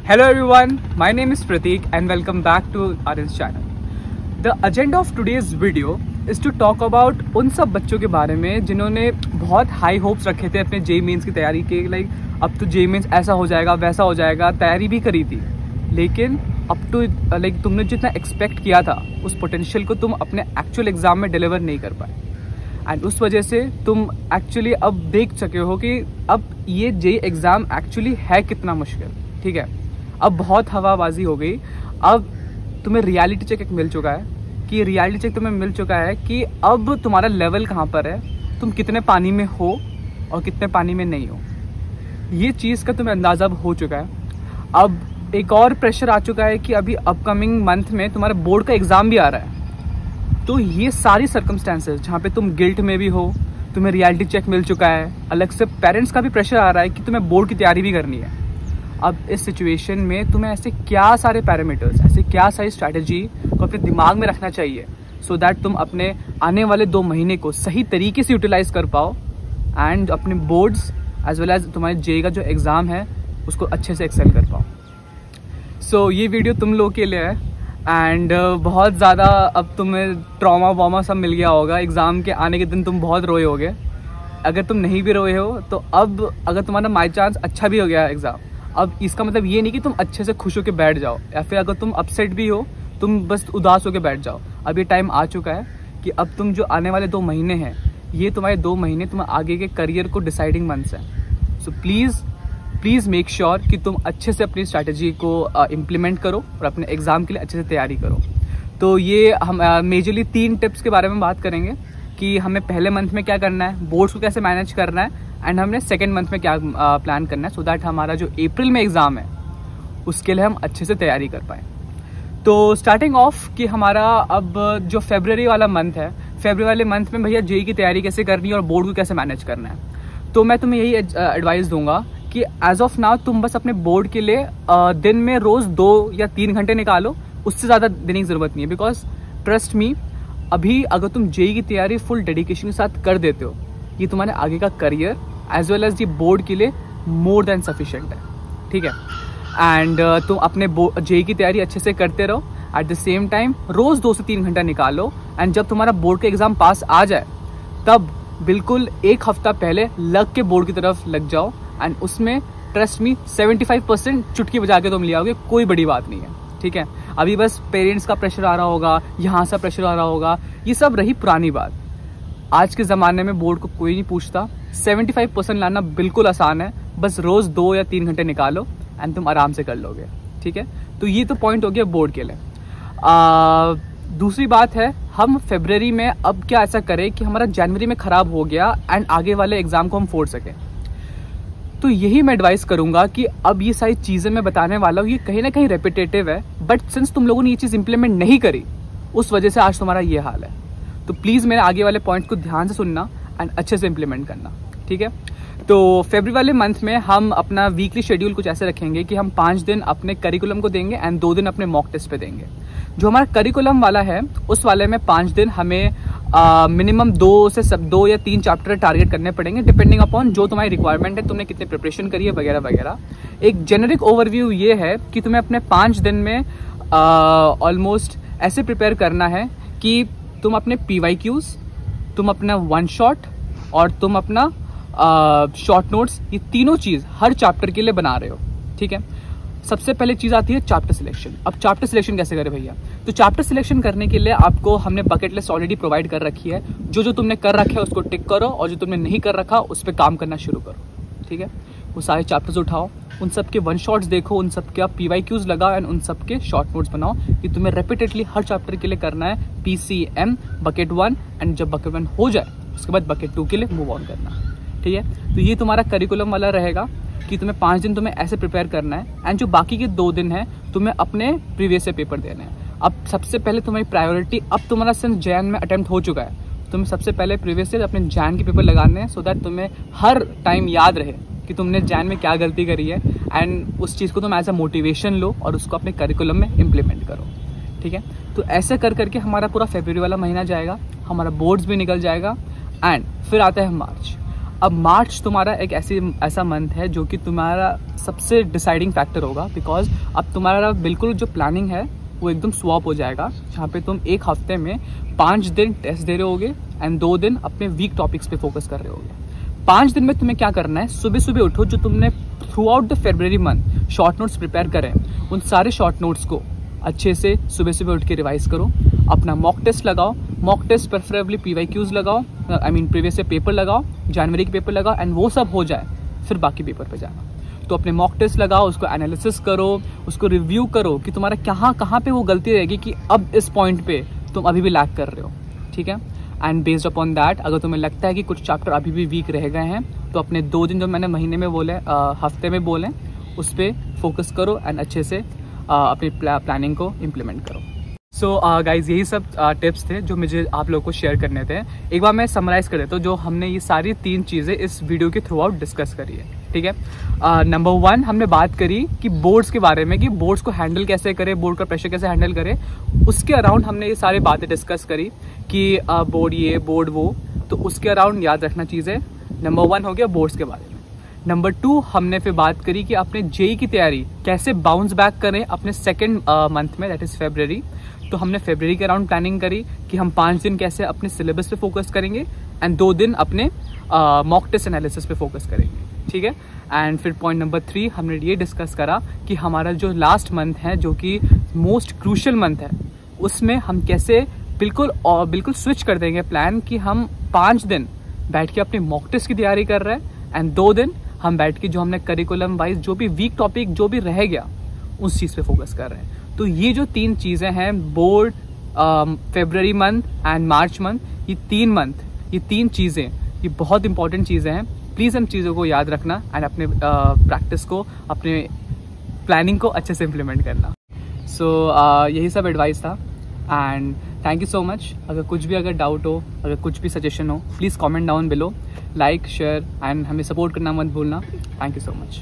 Hello everyone, my name is Pratik and welcome back to our channel. The agenda of today's video is to talk about उन सब बच्चों के बारे में जिन्होंने बहुत हाई होप्स रखे थे अपने जेईई मेंस की तैयारी के। लाइक अब तो जेईई मेंस ऐसा हो जाएगा वैसा हो जाएगा, तैयारी भी करी थी, लेकिन अब तो लाइक तुमने जितना एक्सपेक्ट किया था उस पोटेंशियल को तुम अपने एक्चुअल एग्जाम में डिलीवर नहीं कर पाए। एंड उस वजह से तुम एक्चुअली अब देख सके हो कि अब ये जेईई एग्ज़ाम एक्चुअली है कितना मुश्किल। ठीक है, अब बहुत हवाबाजी हो गई। अब तुम्हें रियलिटी चेक एक मिल चुका है कि रियलिटी चेक तुम्हें मिल चुका है कि अब तुम्हारा लेवल कहाँ पर है, तुम कितने पानी में हो और कितने पानी में नहीं हो। ये चीज़ का तुम्हें अंदाज़ा अब हो चुका है। अब एक और प्रेशर आ चुका है कि अभी अपकमिंग मंथ में तुम्हारा बोर्ड का एग्ज़ाम भी आ रहा है। तो ये सारी सर्कमस्टेंसेस जहाँ पे तुम गिल्ट में भी हो, तुम्हें रियलिटी चेक मिल चुका है, अलग से पेरेंट्स का भी प्रेशर आ रहा है कि तुम्हें बोर्ड की तैयारी भी करनी है। अब इस सिचुएशन में तुम्हें ऐसे क्या सारे पैरामीटर्स, ऐसे क्या सारी स्ट्रैटेजी को अपने दिमाग में रखना चाहिए सो दैट तुम अपने आने वाले 2 महीने को सही तरीके से यूटिलाइज कर पाओ एंड अपने बोर्ड्स एज वेल एज तुम्हारे जेईई का जो एग्ज़ाम है उसको अच्छे से एक्सेल कर पाओ। सो ये वीडियो तुम लोगों के लिए है एंड बहुत ज़्यादा अब तुम्हें ट्रॉमा वॉमा सब मिल गया होगा। एग्ज़ाम के आने के दिन तुम बहुत रोए होगे। अगर तुम नहीं भी रोए हो तो अब अगर तुम्हारा बाई चांस अच्छा भी हो गया एग्ज़ाम, अब इसका मतलब ये नहीं कि तुम अच्छे से खुश होकर बैठ जाओ, या फिर अगर तुम अपसेट भी हो तुम बस उदास होकर बैठ जाओ। अब ये टाइम आ चुका है कि अब तुम जो आने वाले 2 महीने हैं, ये तुम्हारे 2 महीने तुम्हारे आगे के करियर को डिसाइडिंग मंथ्स हैं। सो प्लीज़ मेक श्योर कि तुम अच्छे से अपनी स्ट्रैटेजी को इम्प्लीमेंट करो और अपने एग्ज़ाम के लिए अच्छे से तैयारी करो। तो ये हम मेजरली 3 टिप्स के बारे में बात करेंगे कि हमें पहले मंथ में क्या करना है, बोर्ड्स को कैसे मैनेज करना है, एंड हमने सेकेंड मंथ में क्या प्लान करना है सो दैट हमारा जो अप्रैल में एग्ज़ाम है उसके लिए हम अच्छे से तैयारी कर पाएँ। तो स्टार्टिंग ऑफ कि हमारा अब जो फरवरी वाला मंथ है, फरवरी वाले मंथ में भैया जेईई की तैयारी कैसे करनी है और बोर्ड को कैसे मैनेज करना है। तो मैं तुम्हें यही एडवाइस दूंगा कि एज ऑफ नाउ तुम बस अपने बोर्ड के लिए दिन में रोज़ 2 या 3 घंटे निकालो, उससे ज़्यादा देने की ज़रूरत नहीं है। बिकॉज ट्रस्ट मी, अभी अगर तुम जेईई की तैयारी फुल डेडिकेशन के साथ कर देते हो, ये तुम्हारे आगे का करियर एज वेल एज ये बोर्ड के लिए मोर देन सफिशिएंट है। ठीक है, एंड तुम अपने जेईई की तैयारी अच्छे से करते रहो। एट द सेम टाइम रोज़ 2 से 3 घंटा निकालो, एंड जब तुम्हारा बोर्ड का एग्ज़ाम पास आ जाए तब बिल्कुल 1 हफ्ता पहले लग के बोर्ड की तरफ लग जाओ। एंड उसमें ट्रस्ट मी 75% चुटकी बजा के तुम ले आओगे, कोई बड़ी बात नहीं है। ठीक है, अभी बस पेरेंट्स का प्रेशर आ रहा होगा, यहाँ से प्रेशर आ रहा होगा, ये सब रही पुरानी बात। आज के ज़माने में बोर्ड को कोई नहीं पूछता। 75% लाना बिल्कुल आसान है, बस रोज़ 2 या 3 घंटे निकालो एंड तुम आराम से कर लोगे। ठीक है, तो ये तो पॉइंट हो गया बोर्ड के लिए। दूसरी बात है, हम फरवरी में अब क्या ऐसा करें कि हमारा जनवरी में ख़राब हो गया एंड आगे वाले एग्ज़ाम को हम फोड़ सकें। तो यही मैं एडवाइस करूंगा कि अब ये सारी चीज़ें मैं बताने वाला हूँ, ये कहीं ना कहीं रेपिटेटिव है, बट सिंस तुम लोगों ने ये चीज़ इंप्लीमेंट नहीं करी उस वजह से आज तुम्हारा ये हाल है। तो प्लीज़ मेरे आगे वाले पॉइंट को ध्यान से सुनना एंड अच्छे से इंप्लीमेंट करना। ठीक है, तो फरवरी वाले मंथ में हम अपना वीकली शेड्यूल कुछ ऐसे रखेंगे कि हम 5 दिन अपने करिकुलम को देंगे एंड 2 दिन अपने मॉक टेस्ट पे देंगे। जो हमारा करिकुलम वाला है उस वाले में 5 दिन हमें मिनिमम 2 या 3 चैप्टर टारगेट करने पड़ेंगे, डिपेंडिंग अपॉन जो तुम्हारी रिक्वायरमेंट है, तुमने कितनी प्रिपरेशन करी है वगैरह वगैरह। एक जेनरिक ओवरव्यू ये है कि तुम्हें अपने 5 दिन में ऑलमोस्ट ऐसे प्रिपेयर करना है कि तुम अपने PYQs, तुम अपना 1 शॉट और तुम अपना शॉर्ट नोट्स, ये तीनों चीज़ हर चैप्टर के लिए बना रहे हो। ठीक है, सबसे पहले चीज़ आती है चैप्टर सिलेक्शन। अब चैप्टर सिलेक्शन कैसे करें भैया? तो चैप्टर सिलेक्शन करने के लिए आपको हमने बकेट लिस्ट ऑलरेडी प्रोवाइड कर रखी है। जो तुमने कर रखा है उसको टिक करो और जो तुमने नहीं कर रखा उस पर काम करना शुरू करो। ठीक है, वो सारे चैप्टर्स उठाओ, उन सब के 1 शॉट्स देखो, उन सब के आप PYQs लगाओ एंड उन सब के शॉर्ट नोट्स बनाओ कि तुम्हें रेपिटेडली हर चैप्टर के लिए करना है PCM बकेट 1, एंड जब बकेट 1 हो जाए उसके बाद बकेट 2 के लिए मूव ऑन करना। ठीक है, तो ये तुम्हारा करिकुलम वाला रहेगा कि तुम्हें 5 दिन तुम्हें ऐसे प्रिपेयर करना है एंड जो बाकी के 2 दिन है तुम्हें अपने प्रीवियस से पेपर देने हैं। अब सबसे पहले तुम्हारी प्रायोरिटी, अब तुम्हारा सिर्फ जैन में अटेम्प्ट हो चुका है, तुम्हें सबसे पहले प्रीवियस से अपने जैन के पेपर लगाने हैं सो दैट तुम्हें हर टाइम याद रहे कि तुमने जैन में क्या गलती करी है एंड उस चीज़ को तुम एज अ मोटिवेशन लो और उसको अपने करिकुलम में इम्प्लीमेंट करो। ठीक है, तो ऐसे कर करके हमारा पूरा फरवरी वाला महीना जाएगा, हमारा बोर्ड्स भी निकल जाएगा एंड फिर आता है मार्च। अब मार्च तुम्हारा एक ऐसा मंथ है जो कि तुम्हारा सबसे डिसाइडिंग फैक्टर होगा, बिकॉज अब तुम्हारा बिल्कुल जो प्लानिंग है वो एकदम स्वॉप हो जाएगा, जहाँ पे तुम एक हफ्ते में 5 दिन टेस्ट दे रहे होगे एंड 2 दिन अपने वीक टॉपिक्स पे फोकस कर रहे होगे। 5 दिन में तुम्हें क्या करना है, सुबह सुबह उठो, जो तुमने through out the February month short notes prepare करें उन सारे शॉर्ट नोट्स को अच्छे से सुबह सुबह उठ के रिवाइज करो। अपना मॉक टेस्ट लगाओ, मॉक टेस्ट प्रेफरेबली PYQs लगाओ, I mean previous year paper लगाओ, जनवरी के पेपर लगाओ, एंड वो सब हो जाए फिर बाकी पेपर पे जाना। तो अपने मॉक टेस्ट लगाओ, उसको एनालिसिस करो, उसको रिव्यू करो कि तुम्हारा कहाँ पे वो गलती रहेगी कि अब इस पॉइंट पे तुम अभी भी लैग कर रहे हो, ठीक है। एंड बेस्ड अपॉन दैट अगर तुम्हें लगता है कि कुछ चैप्टर अभी भी वीक रह गए हैं तो अपने 2 दिन जो मैंने महीने में बोले, हफ्ते में बोले, उस पर फोकस करो एंड अच्छे से अपनी प्लानिंग को इम्प्लीमेंट करो। सो गाइज यही सब टिप्स थे जो मुझे आप लोगों को शेयर करने थे। एक बार मैं समराइज कर देता हूँ जो हमने ये सारी 3 चीज़ें इस वीडियो के थ्रू आउट डिस्कस करी है, ठीक है। नंबर 1 हमने बात करी कि बोर्ड्स के बारे में, कि बोर्ड्स को हैंडल कैसे करें, बोर्ड का प्रेशर कैसे हैंडल करें। उसके अराउंड हमने ये सारी बातें डिस्कस करी कि बोर्ड ये बोर्ड वो, तो उसके अराउंड याद रखना चीज़ें। नंबर 1 हो गया बोर्ड्स के बारे में। नंबर 2 हमने फिर बात करी कि अपने जेई की तैयारी कैसे बाउंस बैक करें अपने सेकेंड मंथ में, दैट इज़ फरवरी। तो हमने फरवरी के अराउंड प्लानिंग करी कि हम 5 दिन कैसे अपने सिलेबस पे फोकस करेंगे एंड 2 दिन अपने मॉक टेस्ट एनालिसिस पे फोकस करेंगे, ठीक है। एंड फिर पॉइंट नंबर 3 हमने ये डिस्कस करा कि हमारा जो लास्ट मंथ है, जो कि मोस्ट क्रूशल मंथ है, उसमें हम कैसे बिल्कुल स्विच कर देंगे प्लान कि हम 5 दिन बैठ के अपने मॉक टेस्ट की तैयारी कर रहे हैं एंड 2 दिन हम बैठ के जो हमने करिकुलम वाइज जो भी वीक टॉपिक जो भी रह गया उस चीज़ पे फोकस कर रहे हैं। तो ये जो 3 चीज़ें हैं, board, February month and March month, ये 3 मंथ, ये 3 चीज़ें, ये बहुत इंपॉर्टेंट चीज़ें हैं। प्लीज़ इन चीज़ों को याद रखना एंड अपने प्रैक्टिस को, अपने प्लानिंग को अच्छे से इम्प्लीमेंट करना। सो यही सब एडवाइस था and thank you so much. अगर डाउट हो, अगर कुछ भी सजेशन हो, please comment down below, like share and हमें सपोर्ट करना मत भूलना। Thank you so much.